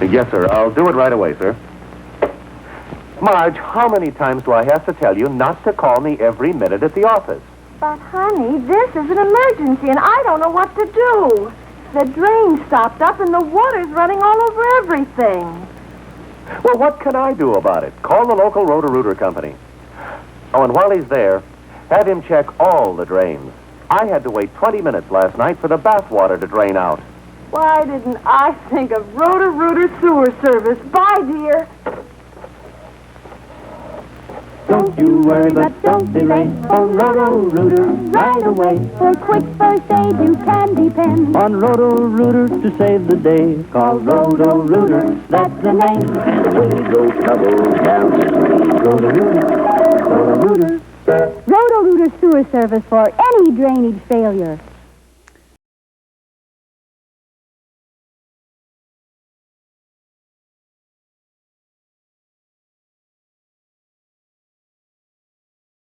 Yes, sir. I'll do it right away, sir. Marge, how many times do I have to tell you not to call me every minute at the office? But, honey, this is an emergency, and I don't know what to do. The drain stopped up, and the water's running all over everything. Well, what can I do about it? Call the local Roto-Rooter company. Oh, and while he's there, have him check all the drains. I had to wait 20 minutes last night for the bath water to drain out. Why didn't I think of Roto-Rooter sewer service? Bye, dear. Don't you worry, but don't be late. On Roto-Rooter right away. For quick first aid you can depend On Roto-Rooter to save the day. Call Roto-Rooter, that's the name. And away goes trouble down the street. Roto-Rooter, Roto-Rooter. Roto-Rooter sewer service for any drainage failure.